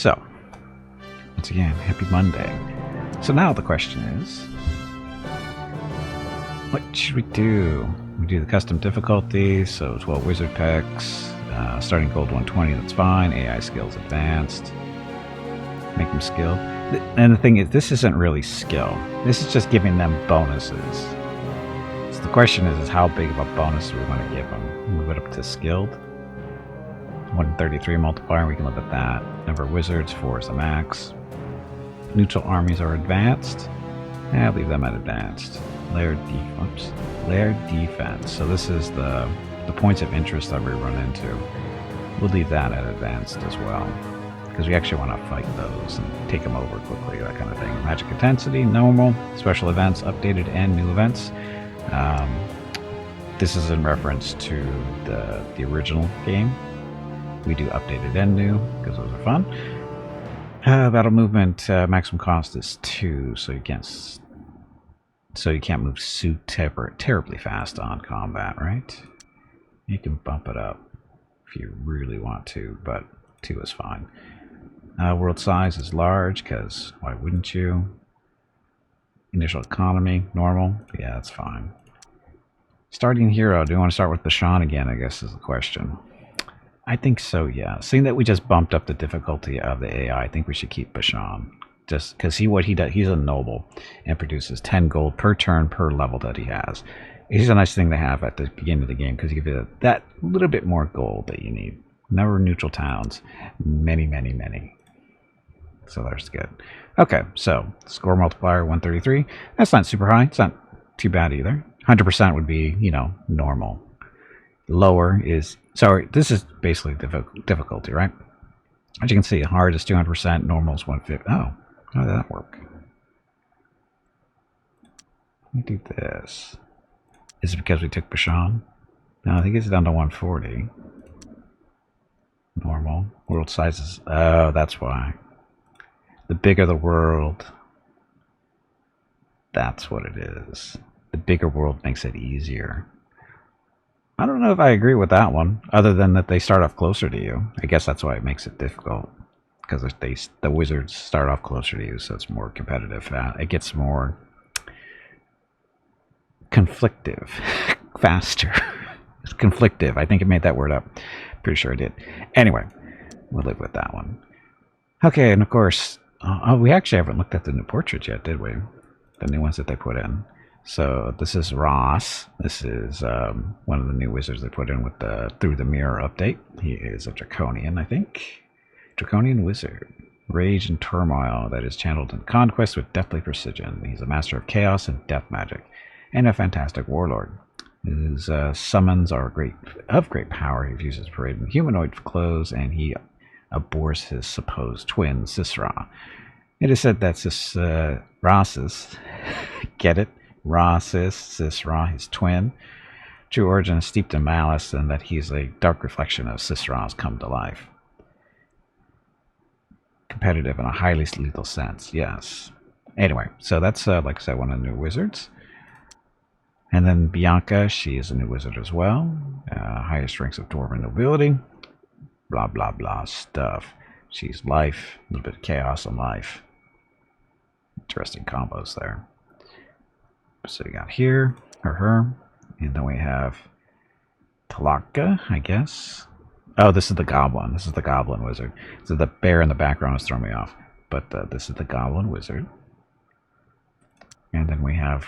So, once again, happy Monday. So now the question is, what should we do? We do the custom difficulty, so 12 wizard pecks, starting gold 120, that's fine. AI skills advanced. Make them skilled. And the thing is, this isn't really skill. This is just giving them bonuses. So the question is how big of a bonus do we want to give them? Move it up to skilled. 133 multiplier, we can look at that. Number of wizards, 4 is the max. Neutral armies are advanced. I'll leave them at advanced. Layered defense. So this is the points of interest that we run into. We'll leave that at advanced as well, because we actually want to fight those and take them over quickly, that kind of thing. Magic intensity, normal. Special events, updated and new events. This is in reference to the original game. We do updated and new, because those are fun. Battle movement, maximum cost is 2, so you can't move terribly fast on combat, right? You can bump it up if you really want to, but 2 is fine. World size is large, because why wouldn't you? Initial economy, normal. Yeah, that's fine. Starting hero, do you want to start with Bashan again, I guess is the question. I think so, yeah. Seeing that we just bumped up the difficulty of the AI, I think we should keep Bashan. Just because what he does, he's a noble and produces 10 gold per turn per level that he has. It's a nice thing to have at the beginning of the game, because you give it that little bit more gold that you need. Number of neutral towns, many, many, many. So that's good. Okay, so score multiplier 133. That's not super high. It's not too bad either. 100% would be, you know, normal. Lower is, sorry, this is basically difficulty, right? As you can see, hard is 200%, normal is 150. Oh, how did that work? Let me do this. Is it because we took Bashan? No, I think it's down to 140. Normal. World sizes. Oh, that's why. The bigger the world, that's what it is. The bigger world makes it easier. I don't know if I agree with that one, other than that they start off closer to you. I guess that's why it makes it difficult, because the wizards start off closer to you, so it's more competitive. It gets more conflictive faster. It's conflictive. I think it made that word up. Pretty sure I did. Anyway, we'll live with that one. Okay, and of course, we actually haven't looked at the new portraits yet, did we? The new ones that they put in. So this is Ross. This is one of the new wizards they put in with the Through the Mirror update. He is a Draconian, I think. Draconian wizard. Rage and turmoil that is channeled in conquest with deathly precision. He's a master of chaos and death magic, and a fantastic warlord. His summons are of great power. He uses parade in humanoid clothes, and he abhors his supposed twin, Sisra. It is said that Ross's, get it? Ross's, Sisra, his twin, true origin is steeped in malice, and that he is a dark reflection of Sisra's come to life. Competitive in a highly lethal sense, yes. Anyway, so that's, like I said, one of the new wizards. And then Bianca, she is a new wizard as well. Highest ranks of dwarven nobility. Blah, blah, blah stuff. She's life, a little bit of chaos and life. Interesting combos there. So we got here, her, and then we have Talaka, I guess. Oh, this is the goblin. This is the goblin wizard. So the bear in the background is throwing me off. But this is the goblin wizard. And then we have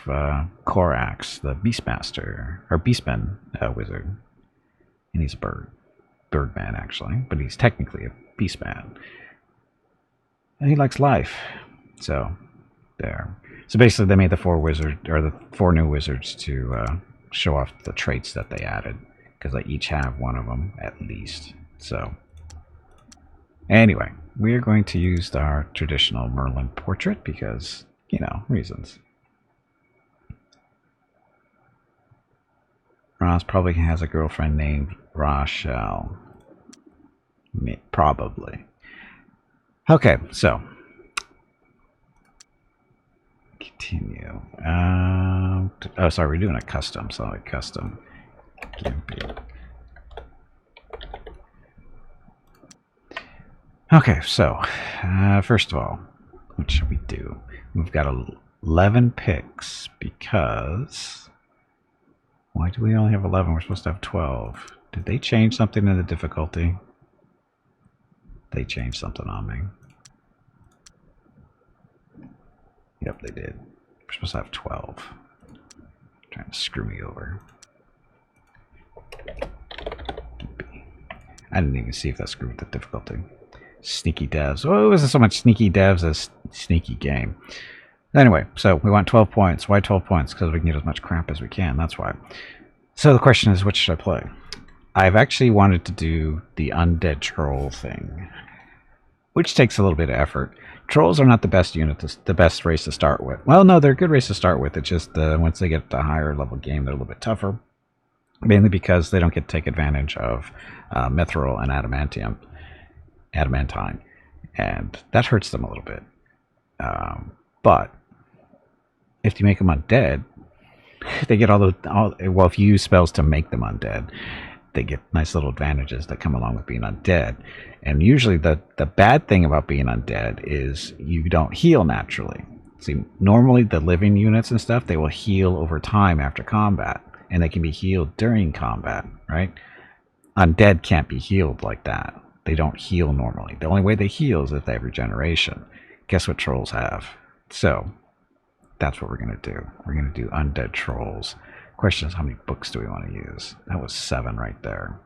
Korax, the beastmaster, or beastman wizard. And he's a bird. Birdman, actually. But he's technically a beastman. And he likes life. So, there. So basically they made the the 4 new wizards to show off the traits that they added, because they each have one of them at least. So anyway, we are going to use our traditional Merlin portrait because, you know, reasons. Ross probably has a girlfriend named Rochelle. Probably. Okay, so continue. Oh, sorry, we're doing a custom. So a custom. Okay, so first of all, what should we do? We've got 11 picks because why do we only have 11? We're supposed to have 12. Did they change something in the difficulty? They changed something on me. Yep, they did. We're supposed to have 12. Trying to screw me over. I didn't even see if that screwed with the difficulty. Sneaky devs. Oh, it wasn't so much sneaky devs as sneaky game. Anyway, so we want 12 points. Why 12 points? Because we can get as much crap as we can. That's why. So the question is, which should I play? I've actually wanted to do the undead troll thing, which takes a little bit of effort. Trolls are not the best unit, the best race to start with. Well, no, they're a good race to start with. It's just once they get to a higher level game, they're a little bit tougher. Mainly because they don't get to take advantage of mithril and adamantine, and that hurts them a little bit. But if you make them undead, they get well, if you use spells to make them undead, they get nice little advantages that come along with being undead. And usually the bad thing about being undead is you don't heal naturally. See, normally the living units and stuff, they will heal over time after combat, and they can be healed during combat, right? Undead can't be healed like that. They don't heal normally. The only way they heal is if they have regeneration. Guess what trolls have? So that's what we're going to do. We're going to do undead trolls. Question is, how many books do we want to use? That was 7 right there.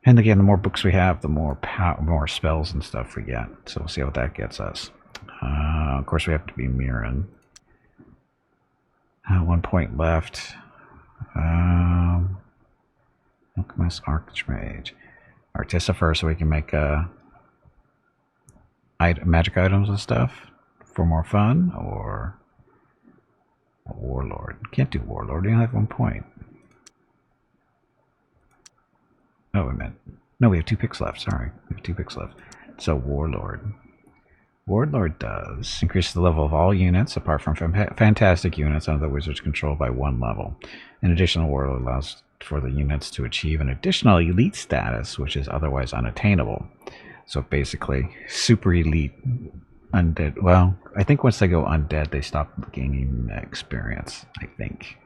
And again, the more books we have, the more more spells and stuff we get. So we'll see what that gets us. Of course, we have to be Mirren. 1 point left. Alchemist, Archmage, Artificer, so we can make magic items and stuff for more fun, or Warlord. Can't do Warlord. We only have 1 point. Oh, we meant no. We have 2 picks left. Sorry, we have 2 picks left. So Warlord. Warlord does increase the level of all units apart from fantastic units under the wizard's control by 1 level. In addition, Warlord allows for the units to achieve an additional elite status, which is otherwise unattainable. So basically, super elite undead. Well, I think once they go undead, they stop gaining experience. I think.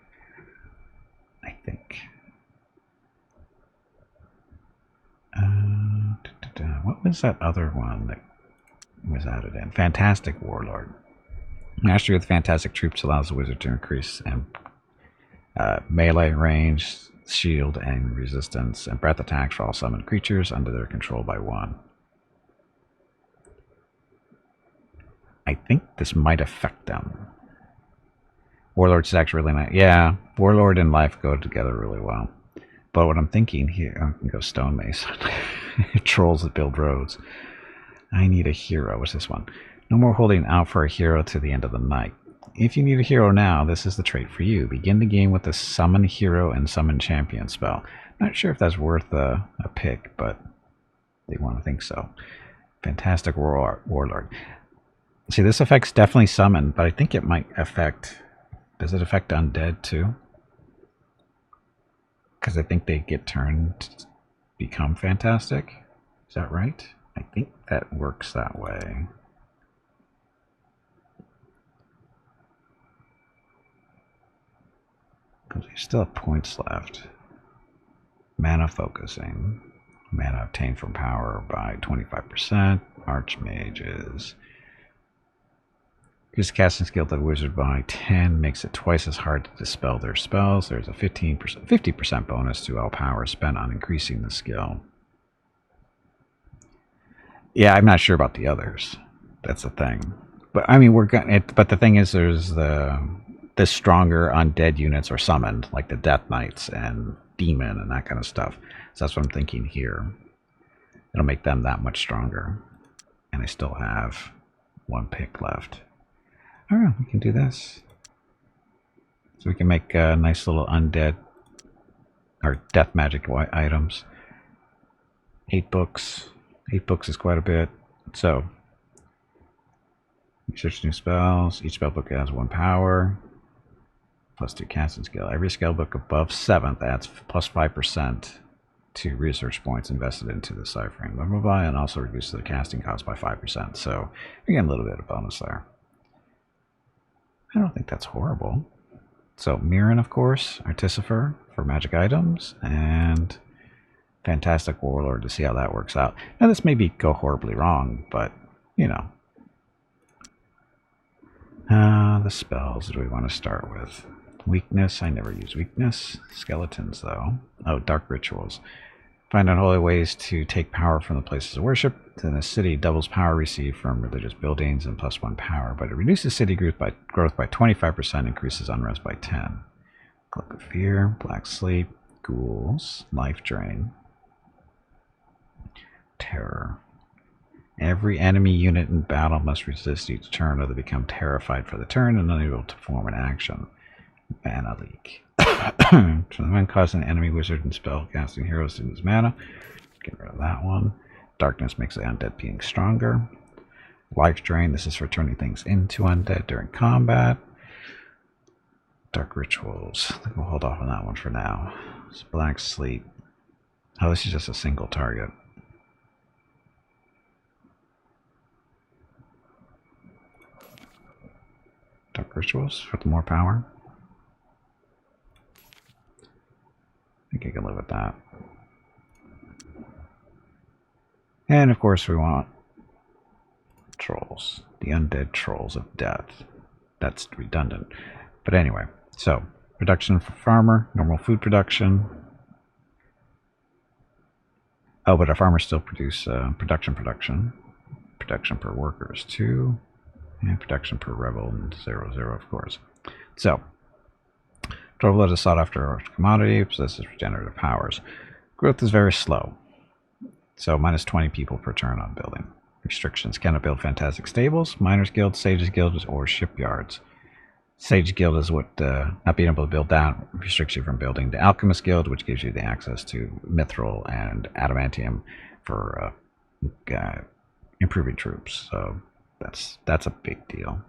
What was that other one that was added in? Fantastic Warlord. Mastery with fantastic troops allows the wizard to increase and melee range, shield, and resistance, and breath attacks for all summoned creatures under their control by 1. I think this might affect them. Warlord's actually really nice. Yeah, Warlord and life go together really well. But what I'm thinking here, I can go stonemason. Trolls that build roads. I need a hero. What's this one? No more holding out for a hero to the end of the night. If you need a hero now, this is the trait for you. Begin the game with the Summon Hero and Summon Champion spell. Not sure if that's worth a pick, but they want to think so. Fantastic Warlord. See, this affects definitely Summon, but I think it might affect... Does it affect Undead too? Because I think they get turned to become fantastic. Is that right? I think that works that way. Because we still have points left. Mana focusing. Mana obtained from power by 25%. Archmages. Increase the casting skill of the wizard by 10, makes it twice as hard to dispel their spells. There's a 50% bonus to all power spent on increasing the skill. Yeah, I'm not sure about the others. That's the thing. But I mean, but the thing is, there's the stronger undead units are summoned, like the Death Knights and Demon and that kind of stuff. So that's what I'm thinking here. It'll make them that much stronger. And I still have 1 pick left. Alright, we can do this. So we can make nice little undead or death magic items. 8 books. 8 books is quite a bit. So, research new spells. Each spell book has 1 power. Plus 2 casting skill. Every spell book above 7th adds plus 5% 2 research points invested into the ciphering, blah blah blah, and also reduces the casting cost by 5%. So again, a little bit of bonus there. I don't think that's horrible. So Mirren, of course, Artificer for magic items, and Fantastic Warlord to see how that works out. Now this may go horribly wrong, but you know. The spells, what do we want to start with? Weakness, I never use weakness. Skeletons, though. Oh, dark rituals. Find unholy ways to take power from the places of worship. Then a city doubles power received from religious buildings and +1 power, but it reduces city growth by 25%, increases unrest by 10. Cloak of Fear, Black Sleep, Ghouls, Life Drain, Terror. Every enemy unit in battle must resist each turn or they become terrified for the turn and unable to form an action. Mana leak. When causing enemy wizard and spell casting heroes to lose mana. Get rid of that one. Darkness makes the undead being stronger. Life Drain, this is for turning things into undead during combat. Dark Rituals. I think we'll hold off on that one for now. It's Black Sleep. Oh, this is just a single target. Dark Rituals for the more power. I think I can live with that. And of course we want trolls. The undead trolls of death. That's redundant. But anyway, so production for farmer, normal food production. Oh, but our farmers still produce production. Production per workers 2. And production per rebel and 0, of course. So, troll blood is sought after commodity, possesses regenerative powers. Growth is very slow. So, minus 20 people per turn on building. Restrictions: cannot build fantastic stables, miners guild, sages guild, or shipyards. Sage guild is what not being able to build that restricts you from building. The alchemist guild, which gives you the access to mithril and adamantium for improving troops. So that's a big deal.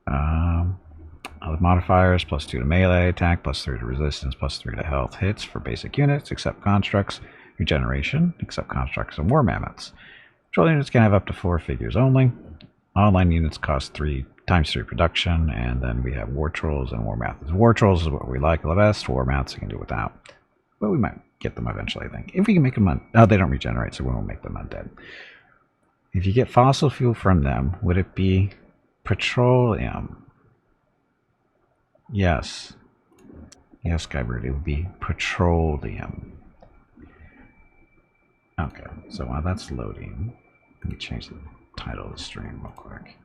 Other modifiers: +2 to melee attack, +3 to resistance, +3 to health hits for basic units, except constructs. Regeneration, except constructs and war mammoths. Patrol units can have up to 4 figures only. Online units cost 3 times 3 production, and then we have war trolls and war mammoths. War trolls is what we like the best. War mammoths we can do without, but we might get them eventually, I think. If we can make them they don't regenerate, so we won't make them undead. If you get fossil fuel from them, would it be petroleum? Yes. Yes, Skybird, it would be petroleum. Okay, so while that's loading, let me change the title of the stream real quick.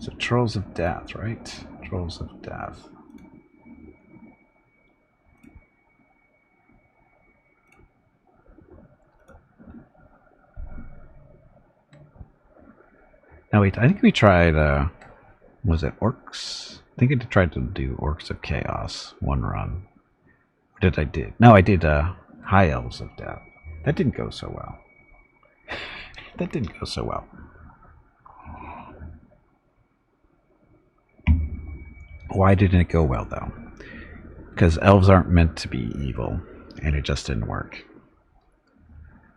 So Trolls of Death, right? Trolls of Death. Now wait, I think we tried, was it Orcs? I think I tried to do Orcs of Chaos, one run. Or did I did? No, I did High Elves of Death. That didn't go so well. That didn't go so well. Why didn't it go well, though? Because elves aren't meant to be evil, and it just didn't work.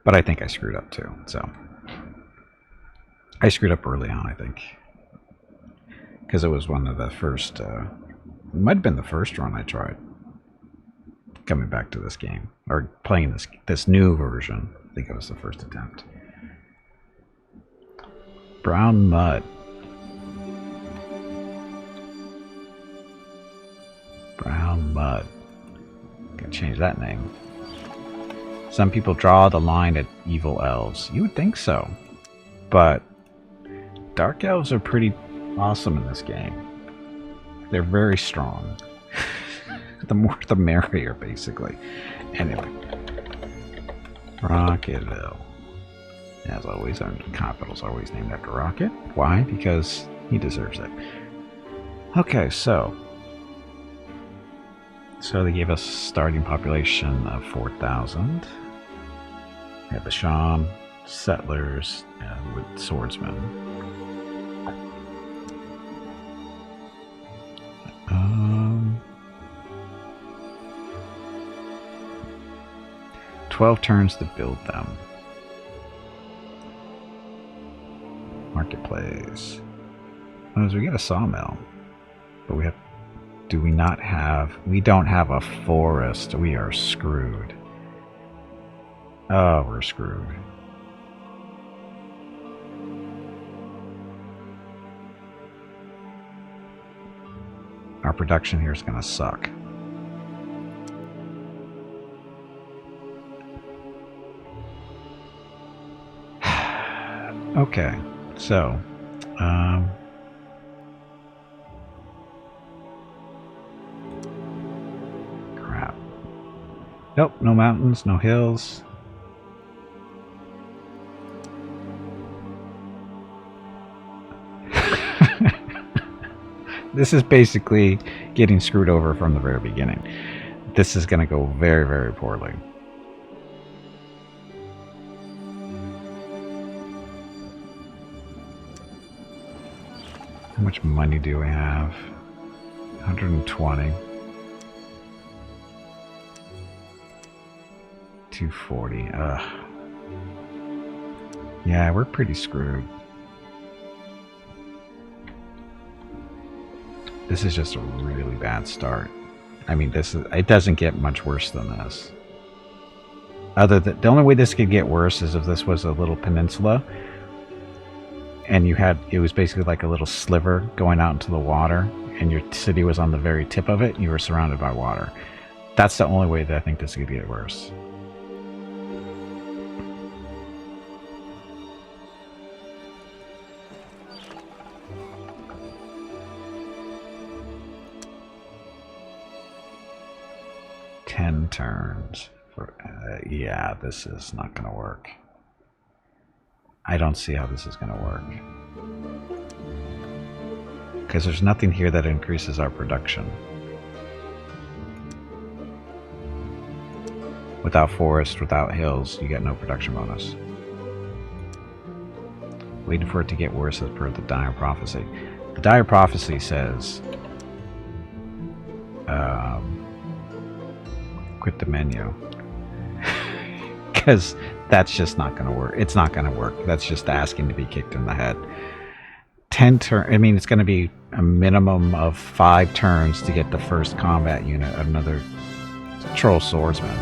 But I think I screwed up, too, so... I screwed up early on, I think. Because it was one of the first... it might have been the first run I tried. Coming back to this game. Or playing this new version. I think it was the first attempt. Brown Mud. Brown Mud. Gotta change that name. Some people draw the line at evil elves. You would think so. But dark elves are pretty awesome in this game. They're very strong. The more the merrier, basically. Anyway. Rocketville. As always, our capital's always named after Rocket. Why? Because he deserves it. Okay, so So they gave us starting population of 4,000. We have the Shan, settlers, and with swordsmen. 12 turns to build them. Marketplace. Oh, so we get a sawmill, but we have. Do we not have? We don't have a forest. We are screwed. Oh, we're screwed. Our production here is going to suck. Okay, so crap. Nope, no mountains, no hills. This is basically getting screwed over from the very beginning. This is going to go very, very poorly. How much money do we have? 120. 240. Ugh. Yeah, we're pretty screwed. This is just a really bad start. I mean, it doesn't get much worse than this. The only way this could get worse is if this was a little peninsula and it was basically like a little sliver going out into the water, and your city was on the very tip of it, and you were surrounded by water. That's the only way that I think this could get worse. Turns. Yeah, this is not going to work. I don't see how this is going to work. Because there's nothing here that increases our production. Without forest, without hills, you get no production bonus. Waiting for it to get worse as per the dire prophecy. The dire prophecy says quit the menu. Because that's just not going to work. It's not going to work. That's just asking to be kicked in the head. 10 turns. I mean, it's going to be a minimum of 5 turns to get the first combat unit, another troll swordsman.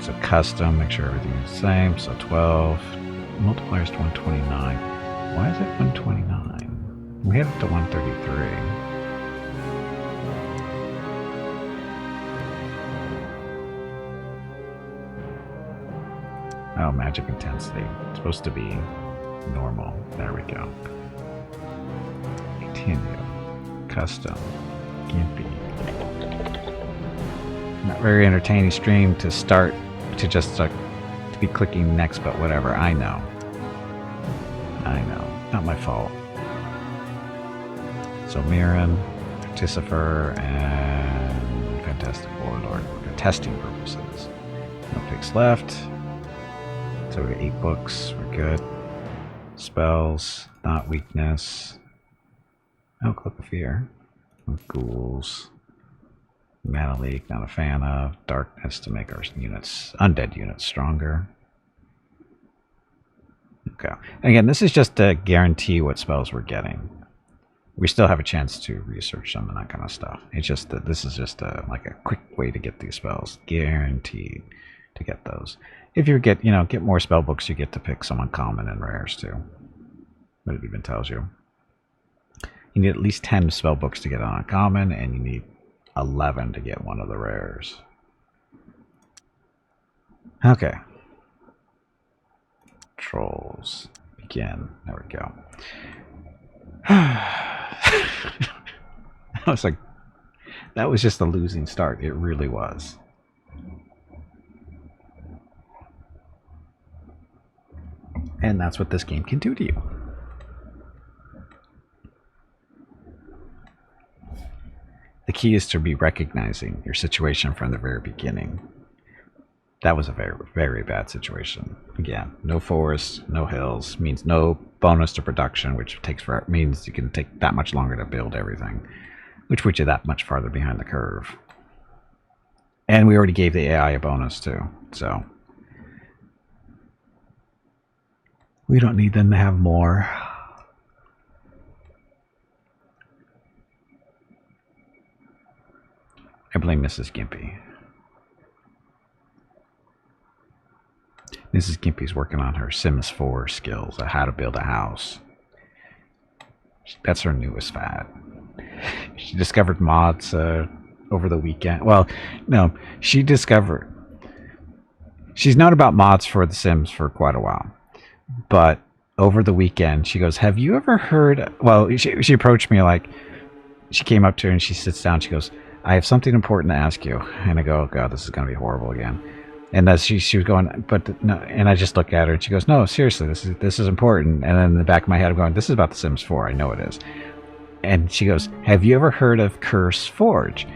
So custom, make sure everything is the same. So 12. Multipliers to 129. Why is it 129? We had it to 133. Oh, magic intensity. It's supposed to be normal. There we go. Continue. Custom. Gimpy. Not very entertaining stream to start, to just to be clicking next, but whatever. I know. Not my fault. So Mirren, Particifer, and Fantastic Warlord for testing purposes. No picks left. So we got 8 books, we're good. Spells, not weakness. No Cloak of Fear. Ghouls. Mana Leak, not a fan of. Darkness to make our units, undead units, stronger. Okay. Again, this is just to guarantee what spells we're getting. We still have a chance to research them and that kind of stuff. It's just that this is just like a quick way to get these spells. Guaranteed to get those. If you get more spell books, you get to pick some uncommon and rares too. But it even tells you. You need at least 10 spell books to get an uncommon, and you need 11 to get one of the rares. Okay. Trolls. Begin. There we go. That was just a losing start. It really was. And that's what this game can do to you. The key is to be recognizing your situation from the very beginning. That was a very, very bad situation. Again, no forest, no hills, means no bonus to production, which means you can take that much longer to build everything, which puts you that much farther behind the curve. And we already gave the AI a bonus too, so we don't need them to have more. I blame Mrs. Gimpy. Mrs. Gimpy's working on her Sims 4 skills on how to build a house. That's her newest fad. She discovered mods over the weekend. Well, no, she's known about mods for The Sims for quite a while. But over the weekend, she goes, have you ever heard... Well, she approached me like... She came up to her and she sits down. She goes, I have something important to ask you. And I go, oh, God, this is going to be horrible again. And as she was going, but no, and I just look at her and she goes, no, seriously, this is important. And then in the back of my head, I'm going, this is about The Sims 4. I know it is. And she goes, have you ever heard of Curse Forge?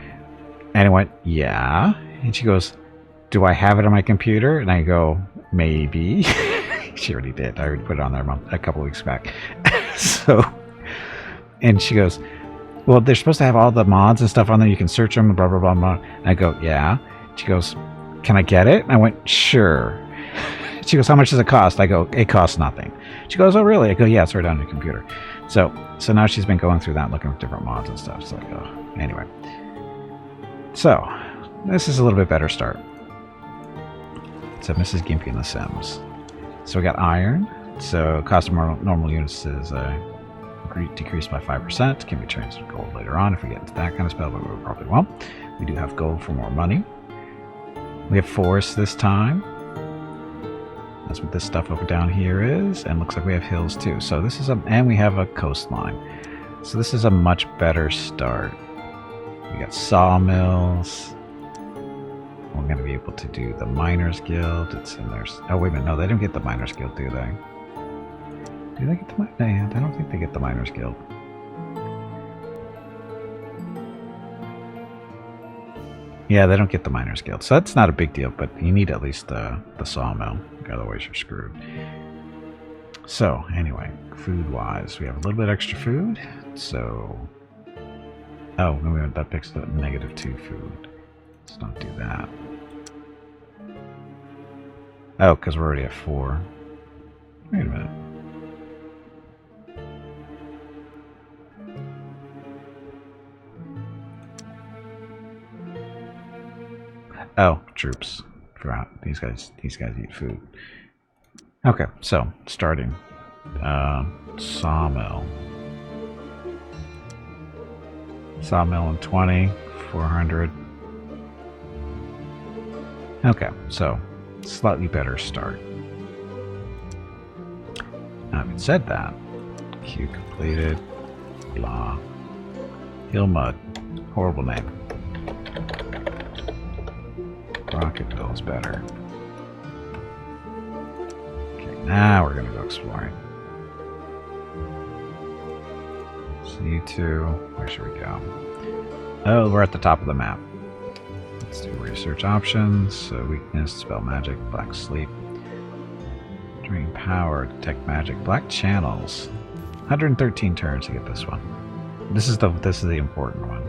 And I went, yeah. And she goes, do I have it on my computer? And I go, maybe. She already did. I already put it on there a couple weeks back. So, and she goes, well, they're supposed to have all the mods and stuff on there. You can search them, blah, blah, blah, blah. And I go, yeah. She goes, can I get it? And I went, sure. She goes, how much does it cost? I go, it costs nothing. She goes, oh, really? I go, yeah, it's right on your computer. So now she's been going through that, looking for different mods and stuff. So I go, anyway. So, this is a little bit better start. So Mrs. Gimpy and The Sims. So we got iron. So cost of normal units is decreased by 5%. Can be changed to gold later on if we get into that kind of spell, but we probably won't. We do have gold for more money. We have forest this time. That's what this stuff over down here is. And looks like we have hills too. So this is and we have a coastline. So this is a much better start. We got sawmills. We're going to be able to do the Miners Guild. It's in there. Oh, wait a minute. No, they didn't get the Miners Guild, do they? Do they get the Miners Guild? I don't think they get the Miners Guild. Yeah, they don't get the Miners Guild, so that's not a big deal, but you need at least the sawmill, otherwise you're screwed. So, anyway, food-wise, we have a little bit extra food, so... Oh, no, that picks the -2 food. Let's not do that. Oh, because we're already at 4. Wait a minute. Oh, troops. Forgot. These guys eat food. Okay, so starting. Sawmill. Sawmill in 20, 400. Okay, so slightly better start. Having said that, queue completed. Blah. Hill Mud. Horrible name. Rocketville is better. Okay, now we're gonna go exploring. C2, where should we go? Oh, we're at the top of the map. Let's do research options. So weakness, spell magic, black sleep. Drain power, detect magic, black channels. 113 turns to get this one. This is the important one.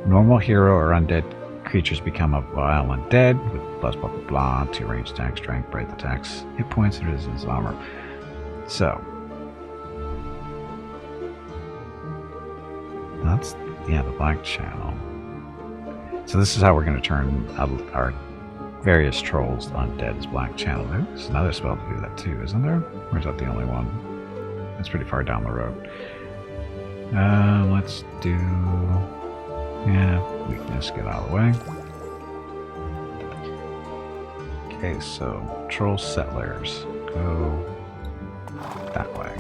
Normal hero or undead creatures become a vile undead with plus blah blah blah, 2 range attack, strength, break attacks, hit points, and resistance armor. So that's the black channel. So this is how we're going to turn our various trolls undead as black channel. There's another spell to do that too, isn't there? Or is that the only one? That's pretty far down the road. Let's do weakness, get out of the way. Okay, so troll settlers go that way.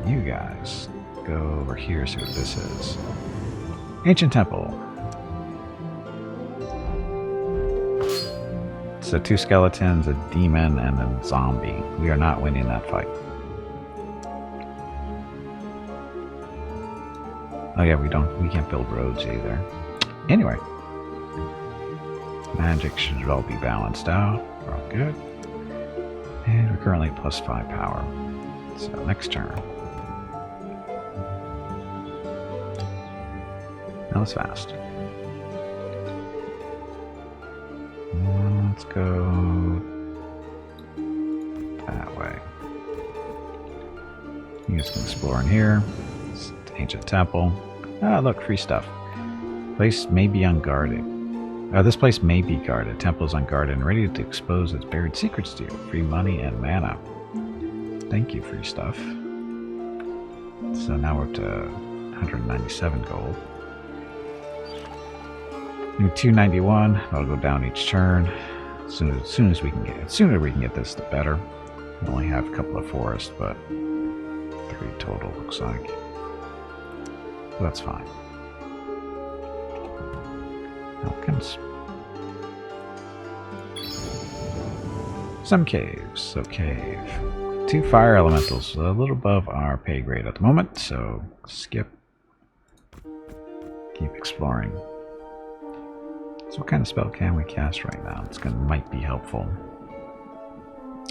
And you guys go over here, see what this is. Ancient Temple. So 2 skeletons, a demon, and a zombie. We are not winning that fight. Oh yeah, we can't build roads either. Anyway. Magic should all be balanced out. We're all good. And we're currently at +5 power. So next turn. That was fast. Let's go that way. You guys can explore in here. It's the ancient temple. Ah, look, free stuff. Place may be unguarded. This place may be guarded. Temple is unguarded and ready to expose its buried secrets to you. Free money and mana. Thank you, free stuff. So now we're up to 197 gold. Need 291. That'll go down each turn. As soon as we can get, sooner we can get this, the better. We only have a couple of forests, but 3 total looks like. So that's fine. Elkins. Some caves. So cave. 2 fire elementals, a little above our pay grade at the moment. So skip. Keep exploring. So what kind of spell can we cast right now? It's might be helpful.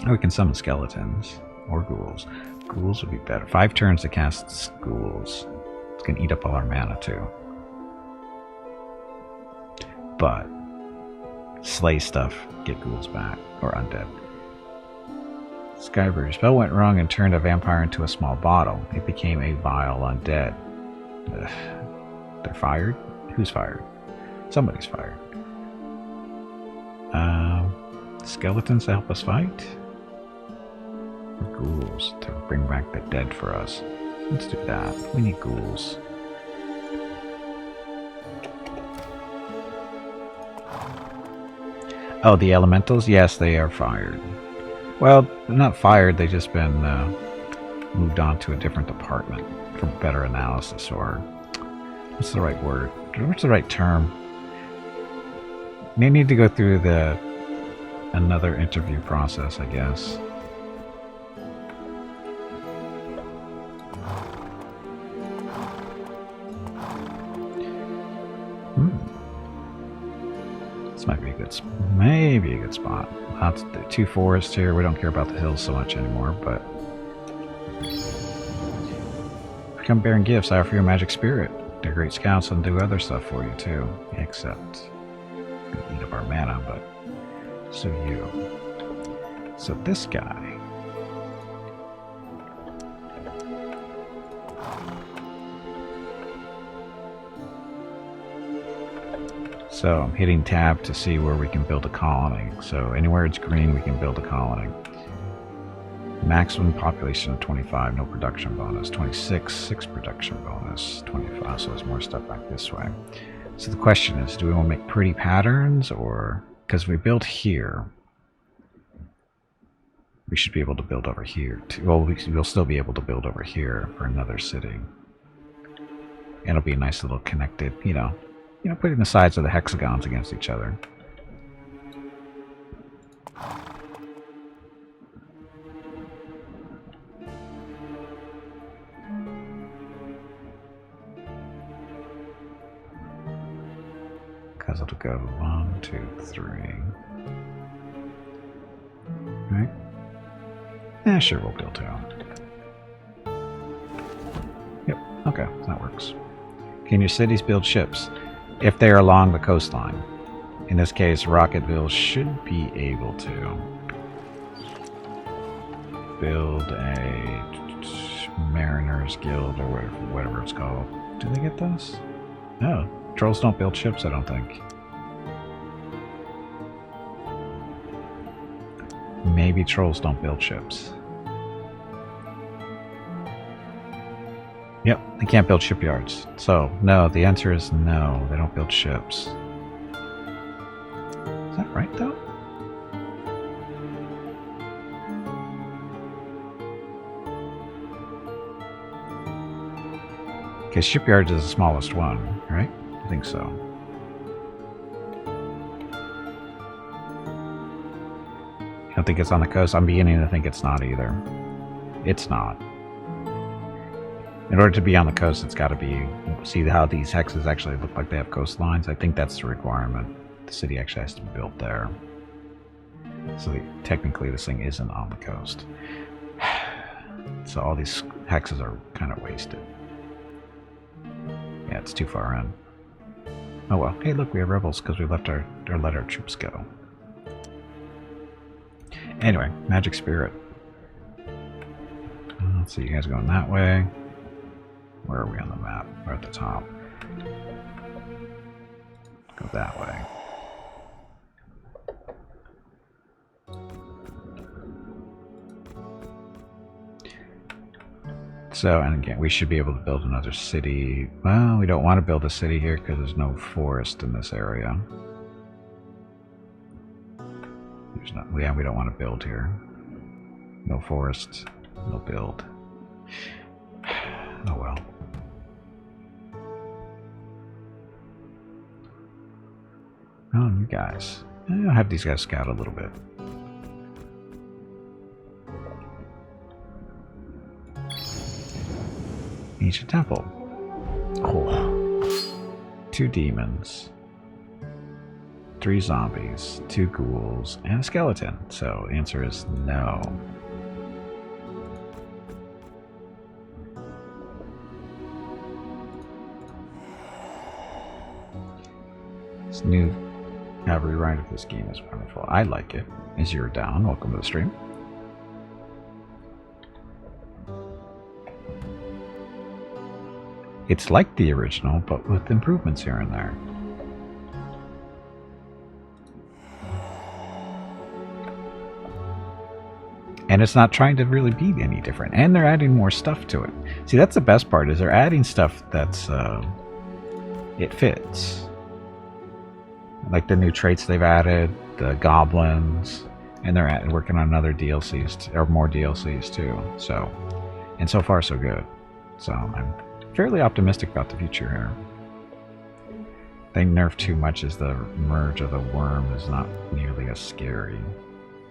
Oh, we can summon skeletons or ghouls. Ghouls would be better. 5 turns to cast ghouls. It's gonna eat up all our mana too. But slay stuff, get ghouls back, or undead. Skybrew. Spell went wrong and turned a vampire into a small bottle. It became a vile undead. Ugh. They're fired? Who's fired? Somebody's fired. Skeletons to help us fight? Or ghouls to bring back the dead for us? Let's do that. We need ghouls. Oh, the elementals? Yes, they are fired. Well, they're not fired, they've just been moved on to a different department for better analysis, or what's the right word? What's the right term? They need to go through another interview process, I guess. This might be a good, maybe a good spot. Lots of 2 forests here. We don't care about the hills so much anymore, but become bearing gifts. I offer you a magic spirit. They're great scouts and do other stuff for you too. Except eat up our mana, but so you. So this guy. So I'm hitting tab to see where we can build a colony. So anywhere it's green, we can build a colony. Maximum population of 25, no production bonus. 26, 6 production bonus. 25, so there's more stuff back this way. So the question is, do we want to make pretty patterns, or because we built here, we should be able to build over here too. Well, we'll still be able to build over here for another city. It'll be a nice little connected, you know, putting the sides of the hexagons against each other. Because it'll go 1, 2, 3. Right? Yeah, sure, we'll build 2. Yep, okay, that works. Can your cities build ships? If they are along the coastline. In this case, Rocketville should be able to build a Mariners Guild or whatever it's called. Do they get those? No. Trolls don't build ships, I don't think. Maybe trolls don't build ships. Yep, they can't build shipyards. So, no, the answer is no, they don't build ships. Is that right, though? Okay, shipyards is the smallest one, right? I think so. I don't think it's on the coast. I'm beginning to think it's not either. It's not. In order to be on the coast, it's got to be... See how these hexes actually look like they have coastlines? I think that's the requirement. The city actually has to be built there. So technically this thing isn't on the coast. So all these hexes are kind of wasted. Yeah, it's too far in. Oh well. Hey look, we have rebels because we let our troops go. Anyway, magic spirit. Let's see, you guys going that way. Where are we on the map? We're at the top. Go that way. So, and again, we should be able to build another city. Well, we don't want to build a city here because there's no forest in this area. There's not, yeah, we don't want to build here. No forest, no build. Oh well. Oh, you guys. I'll have these guys scout a little bit. Ancient temple. Oh. 2 demons. 3 zombies. 2 ghouls. And a skeleton. So, answer is no. This new rewrite of this game is wonderful. I like it. Azure Down, welcome to the stream. It's like the original, but with improvements here and there. And it's not trying to really be any different. And they're adding more stuff to it. See, that's the best part, is they're adding stuff that's, it fits. Like the new traits they've added, the goblins, and they're working on other DLCs, or more DLCs too. So, and so far so good. So I'm fairly optimistic about the future here. They nerfed too much as the merge of the worm is not nearly as scary.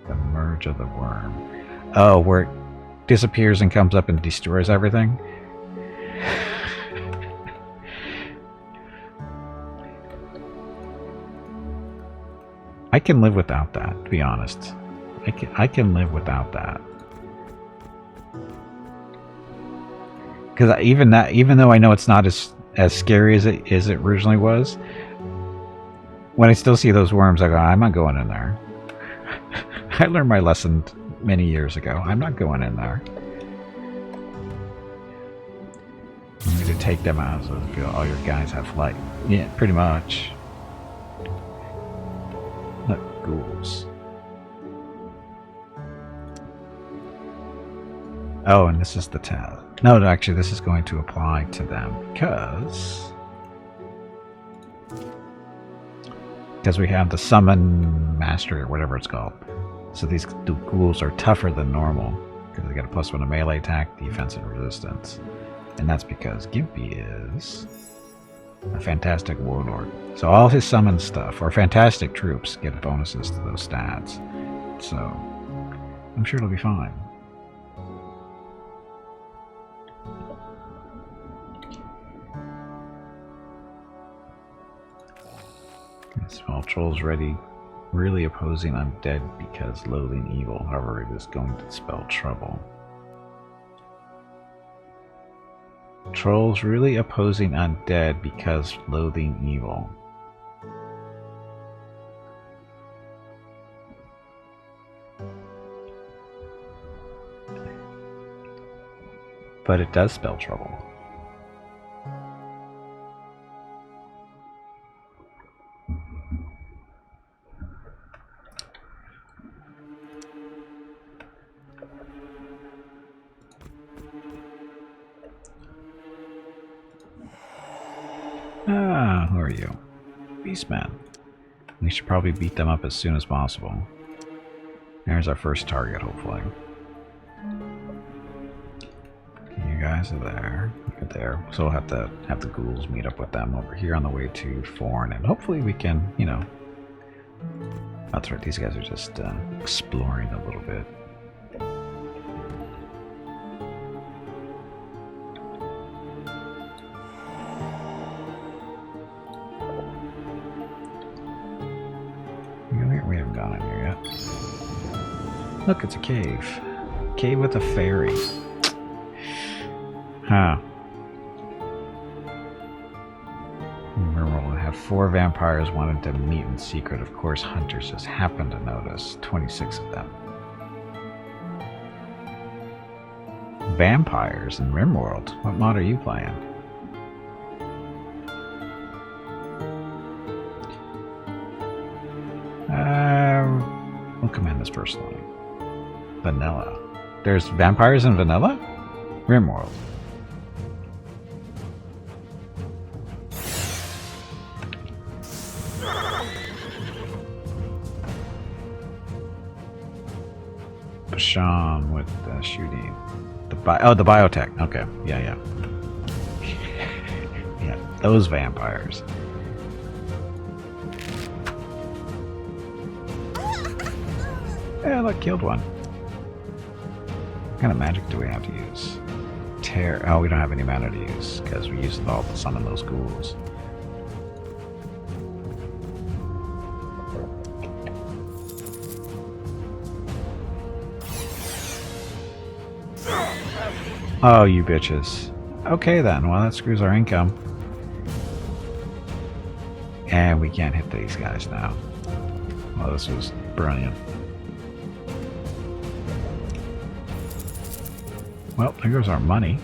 The merge of the worm. Oh, where it disappears and comes up and destroys everything? I can live without that, to be honest. I can live without that. Because even though I know it's not as scary as it originally was, when I still see those worms, I go, I'm not going in there. I learned my lesson many years ago. I'm not going in there. You need to take them out so all your guys have light. Yeah, pretty much. Look, ghouls. Oh, and this is the tab. No, actually, this is going to apply to them because we have the summon master or whatever it's called. So these ghouls are tougher than normal because they got a +1 to melee attack, defense, and resistance. And that's because Gimpy is a fantastic warlord. So all his summon stuff, or fantastic troops, get bonuses to those stats. So I'm sure it'll be fine. Small trolls ready, really opposing undead because loathing evil. However, it is going to spell trouble. Trolls really opposing undead because loathing evil. But it does spell trouble. Ah, who are you? Beastman. We should probably beat them up as soon as possible. There's our first target, hopefully. You guys are there. Look at there. So we'll have to have the ghouls meet up with them over here on the way to Forn, and hopefully we can, you know... That's right, these guys are just exploring a little bit. Look, it's a cave. Cave with a fairy. Huh. Remember, we'll have 4 vampires wanted to meet in secret. Of course, hunters just happened to notice. 26 of them. Vampires in RimWorld? What mod are you playing? We'll command this personally. Vanilla. There's vampires in vanilla? RimWorld. Bashan with shooting. The biotech. Okay. Yeah. Yeah, those vampires. Yeah, look, killed one. What kind of magic do we have to use? Tear. Oh, we don't have any mana to use because we used it all to summon those ghouls. Oh, you bitches. Okay then, well that screws our income. And we can't hit these guys now. Well, this was brilliant. Well, there goes our money.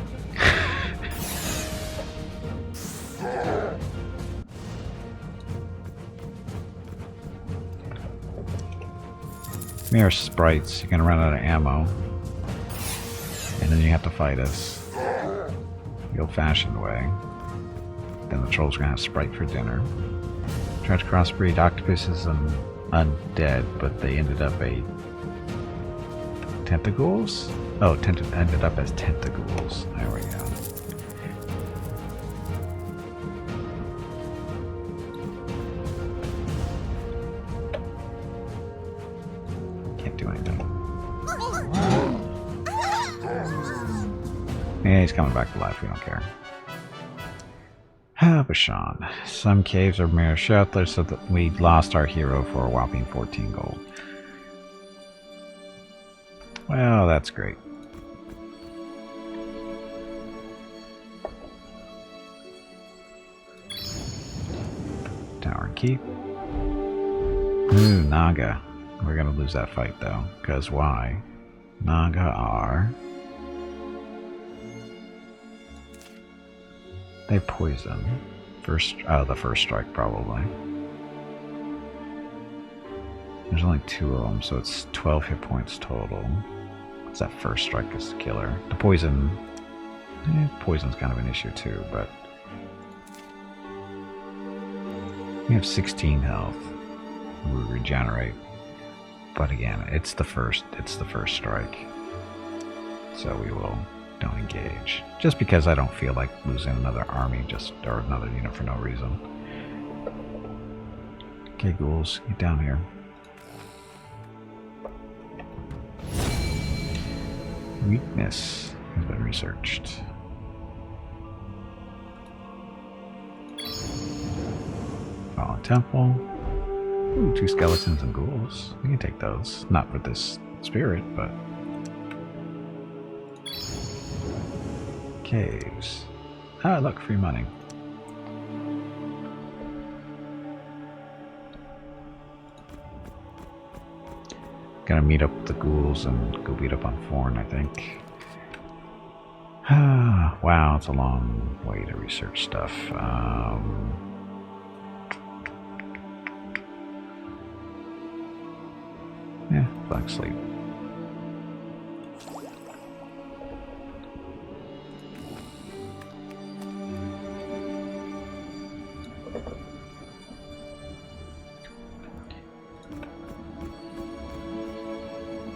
Mere sprites, you're gonna run out of ammo. And then you have to fight us the old-fashioned way. Then the trolls are gonna have Sprite for dinner. Tried to crossbreed octopuses and undead, but they ended up tentacles? Oh, ended up as tentacles. There we go. Can't do anything. Yeah, he's coming back to life. We don't care. Bashan. Some caves are mere shelters, so that we lost our hero for a whopping 14 gold. Well, that's great. Tower and keep. Ooh, Naga. We're gonna lose that fight though. Because why? Naga are... They poison. The first strike probably. There's only 2 of them, so it's 12 hit points total. Because that first strike is the killer. The poison... poison's kind of an issue too, but... We have 16 health. We regenerate. But again, it's the first strike. So we will... don't engage. Just because I don't feel like losing another army or another unit for no reason. Okay, ghouls, get down here. Weakness has been researched. Fallen Temple. Ooh, 2 skeletons and ghouls. We can take those. Not for this spirit, but... Caves. Ah, look, free money. Gonna meet up with the ghouls and go beat up on Forn, I think. Ah, wow, it's a long way to research stuff. Yeah, Black Sleep.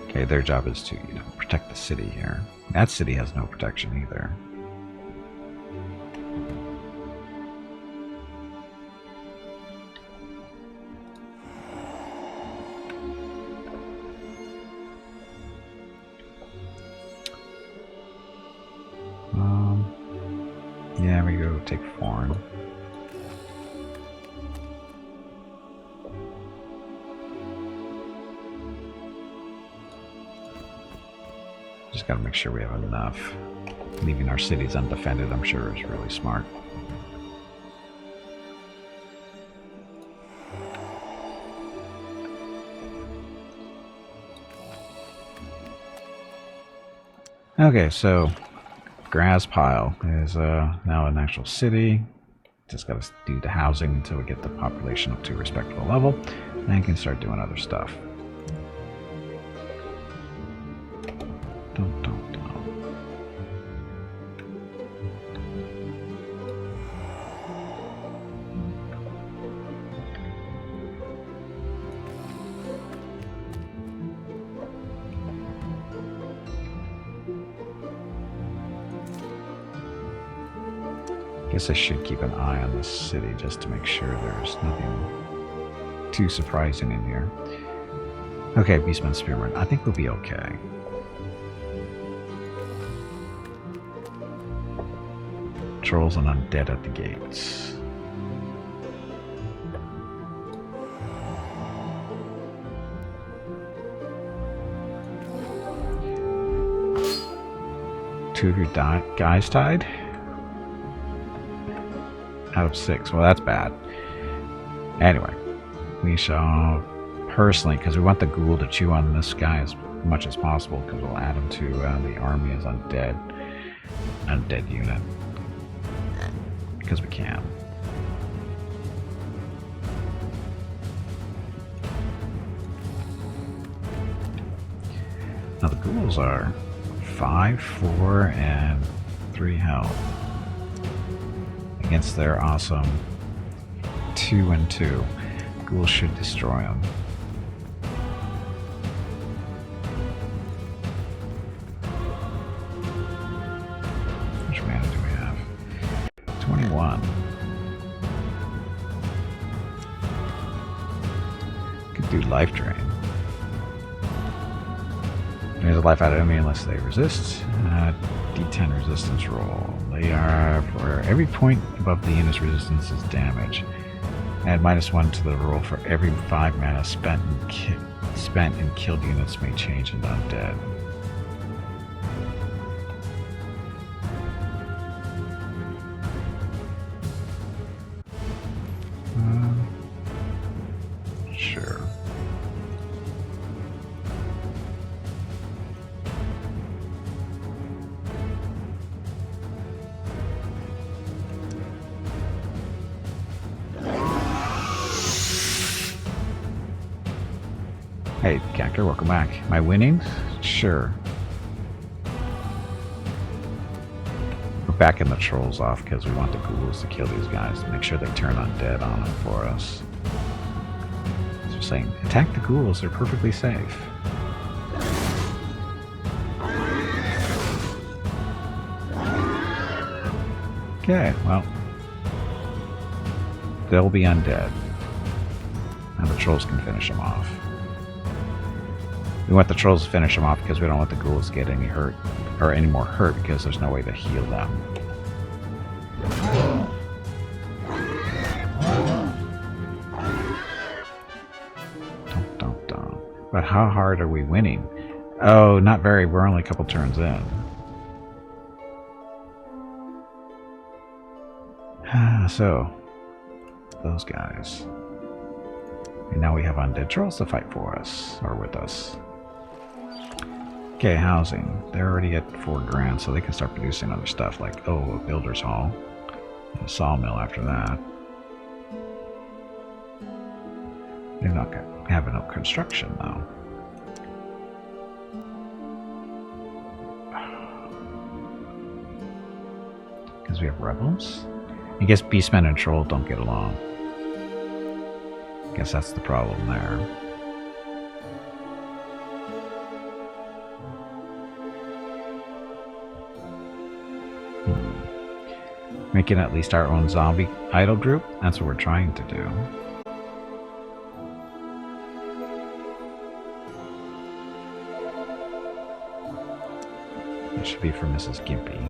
Okay, their job is to, protect the city here. That city has no protection either. Yeah, we go take Forn. Just gotta make sure we have enough. Leaving our cities undefended, I'm sure, is really smart. Okay, so Grass Pile is now an actual city. Just gotta do the housing until we get the population up to a respectable level, and can start doing other stuff. Dun, dun, dun. Guess I should keep an eye on this city just to make sure there's nothing too surprising in here. Okay, Beastman Spearman. I think we'll be okay. Trolls and undead at the gates. Two of your guys died? Out of 6. Well, that's bad. Anyway, we shall personally, because we want the ghoul to chew on this guy as much as possible, because we'll add him to the army as undead unit, because we can. Now the ghouls are 5, 4, and 3 health against their awesome 2 and 2. Ghouls should destroy them. How much mana do we have? 21. Could do life drain. There's a life out of enemy unless they resist. D10 resistance roll. They are for every point above the unit's resistance is damage. Add -1 to the roll for every 5 mana spent and killed units may change into undead. Sure. Hey, Cactor, welcome back. Am I winning? Sure. We're backing the trolls off because we want the ghouls to kill these guys to make sure they turn undead on them for us. So we're saying, attack the ghouls, they're perfectly safe. Okay, well, they'll be undead. And the trolls can finish them off. We want the trolls to finish them off because we don't want the ghouls to get any hurt, or any more hurt, because there's no way to heal them. Dun, dun, dun. But how hard are we winning? Oh, not very. We're only a couple turns in. So, those guys. And now we have undead trolls to fight for us, or with us. Okay, housing. They're already at 4 grand, so they can start producing other stuff like, oh, a builder's hall. And a sawmill after that. They're not having no construction, though. Because we have rebels? I guess Beastmen and Troll don't get along. Guess that's the problem there. Making at least our own zombie idol group? That's what we're trying to do. It should be for Mrs. Gimpy.